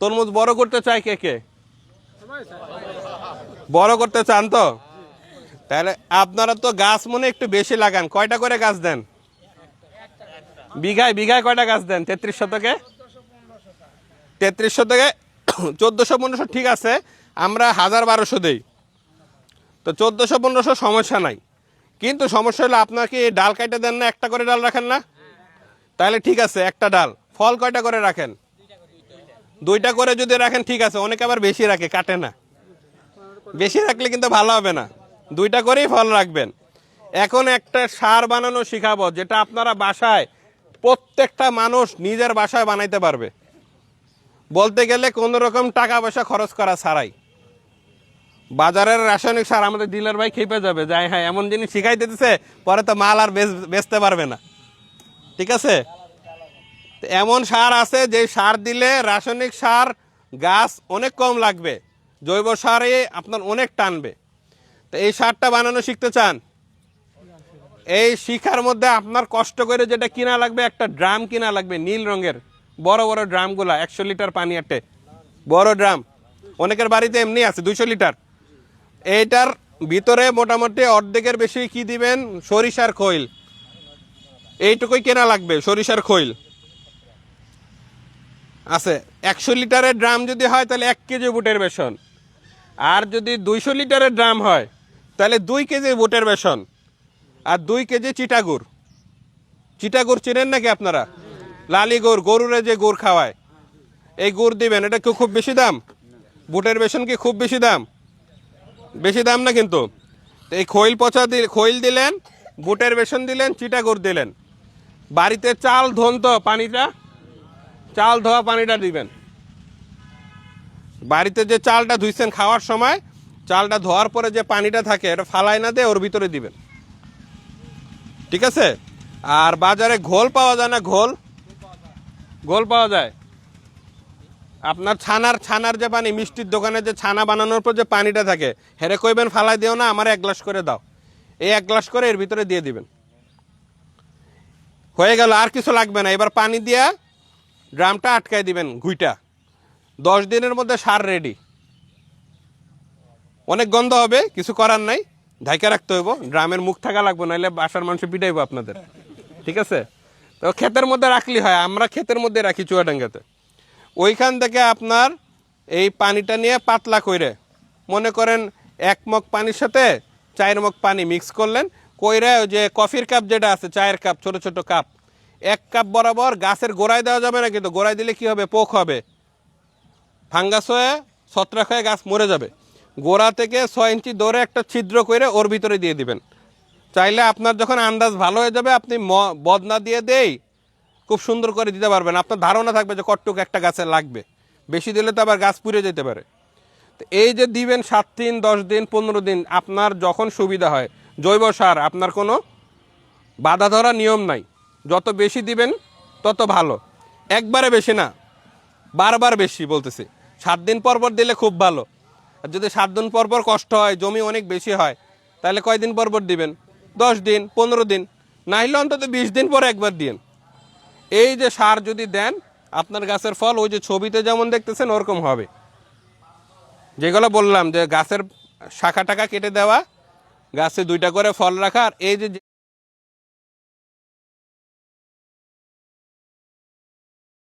তরমুজ বড় করতে চায় কে কে? বড় করতে চান তো? তাহলে আপনারা তো গাছ মনে একটু বেশি লাগান। কয়টা করে গাছ দেন? বিঘায় বিঘায় কয়টা গাছ দেন? 33 শতকে 33 শতকে 1400-1500 ঠিক আছে, আমরা 1000-1200 দেই, তো 1400-1500 সমস্যা নাই। কিন্তু সমস্যা হলো আপনার কি ডাল কাটে দেন না, একটা করে ডাল রাখেন না? তাহলে ঠিক আছে, একটা ডাল। ফল কয়টা করে রাখেন? দুইটা করে যদি রাখেন ঠিক আছে। অনেকে আবার বেশি রাখে, কাটে না। বেশি রাখলে কিন্তু ভালো হবে না, দুইটা করেই ফল রাখবেন। এখন একটা সার বানানো শিখাবো, যেটা আপনারা বাসায় প্রত্যেকটা মানুষ নিজের বাসায় বানাইতে পারবে। বলতে গেলে কোনো রকম টাকা পয়সা খরচ করা ছাড়াই। বাজারের রাসায়নিক সার আমাদের ডিলার ভাই খেপে যাবে, যাই হ্যাঁ এমন জিনিস শিখাই দিতেছে, পরে তো মাল আর বেচতে পারবে না। ঠিক আছে, এমন সার আছে যে সার দিলে রাসায়নিক সার গাছ অনেক কম লাগবে, জৈব সারে আপনার অনেক টানবে। তো এই সারটা বানানো শিখতে চান? এই শিখার মধ্যে আপনার কষ্ট করে যেটা কিনা লাগবে, একটা ড্রাম কিনা লাগবে নীল রঙের, বড় বড় ড্রামগুলা 100 লিটার পানি আটে, বড় ড্রাম। অনেকের বাড়িতে এমনি আছে 200 লিটার। এইটার ভিতরে মোটামুটি অর্ধেকের বেশি কি দিবেন? সরিষার খৈল। এইটুকুই কেনা লাগবে, সরিষার খৈল আছে। 100 লিটারের ড্রাম যদি হয় তাহলে 1 কেজি বুটের বেসন, আর যদি 200 লিটারের ড্রাম হয় তাহলে 2 কেজি বুটের বেসন, আর 2 কেজি চিটাগুড়। চিটাগুড় চেনেন নাকি আপনারা? লালি গুড়, গরুরে যে গুড় খাওয়ায়, এই গুড় দিবেন। এটা কি খুব বেশি দাম? বুটের বেসন কি খুব বেশি দাম? বেশি দাম না কিন্তু। এই খৈল পচা খৈল দিলেন, বুটের বেসন দিলেন, চিটাগুড় দিলেন। বাড়িতে চাল ধোন তো, পানিটা চাল ধোয়া পানিটা দিবেন। বাড়িতে যে চালটা ধুইছেন খাওয়ার সময়, চালটা ধোয়ার পরে যে পানিটা থাকে এটা ফালাই না দিয়ে ওর ভিতরে দিবেন। ঠিক আছে। আর বাজারে ঘোল পাওয়া যায় না? ঘোল পাওয়া যায়। আপনার ছানার যে পানি, মিষ্টির দোকানে যে ছানা বানানোর পর যে পানিটা থাকে, হেরে কইবেন ফালাই দিও না, আমার 1 গ্লাস করে দাও। এই 1 গ্লাস করে এর ভিতরে দিয়ে দিবেন। হয়ে গেল, আর কিছু লাগবে না। এবার পানি দিয়া ড্রামটা আটকাই দিবেন ঘুইটা। 10 দিনের মধ্যে সার রেডি। অনেক গন্ধ হবে, কিছু করার নাই, ঢাকা রাখতে হইব। ড্রামের মুখ থাকা লাগবে, নাহলে বাসার মানুষ পিটাইব আপনাদের। ঠিক আছে, তো ক্ষেতের মধ্যে রাখলি হয়। আমরা ক্ষেতের মধ্যে রাখি চুয়াডাঙ্গাতে। ওইখান থেকে আপনার এই পানিটা নিয়ে পাতলা কইরে, মনে করেন 1 মগ পানির সাথে 4 মগ পানি মিক্স করলেন, কইরে ওই যে কফির কাপ যেটা আছে, চায়ের কাপ, ছোট ছোট কাপ, 1 কাপ বরাবর গাছের গোড়ায় দেওয়া যাবে না, কিন্তু গোড়ায় দিলে কি হবে? পোক হবে, ফাঙ্গাস হয়ে ছত্রাক হয়ে গাছ মরে যাবে। গোড়া থেকে 6 ইঞ্চি দৌড়ে একটা ছিদ্র করে ওর ভিতরে দিয়ে দিবেন। চাইলে আপনার যখন আন্দাজ ভালো হয়ে যাবে, আপনি বদনা দিয়ে দেই খুব সুন্দর করে দিতে পারবেন। আপনার ধারণা থাকবে যে কতটুকু একটা গাছে লাগবে। বেশি দিলে তো আবার গাছ পুড়ে যেতে পারে। তো এই যে দিবেন 7 দিন, 10 দিন, 15 দিন, আপনার যখন সুবিধা হয়। জৈব সার আপনার কোনো বাধা ধরা নিয়ম নাই, যত বেশি দিবেন তত ভালো। একবারে বেশি না, বারবার বেশি বলতেছি। 7 দিন পর পর দিলে খুব ভালো। আর যদি 7 দিন পর পর কষ্ট হয়, জমি অনেক বেশি হয়, তাহলে কয়দিন পর পর দিবেন? 10 দিন, 15 দিন, না হলে অন্তত 20 দিন পরে একবার দিন। এই যে সার যদি দেন, আপনার গাছের ফল ওই যে ছবিতে যেমন দেখতেছেন ওরকম হবে। যেগুলো বললাম যে গাছের শাখা টাকা কেটে দেওয়া, গাছে 2টা করে ফল রাখা, আর এই যে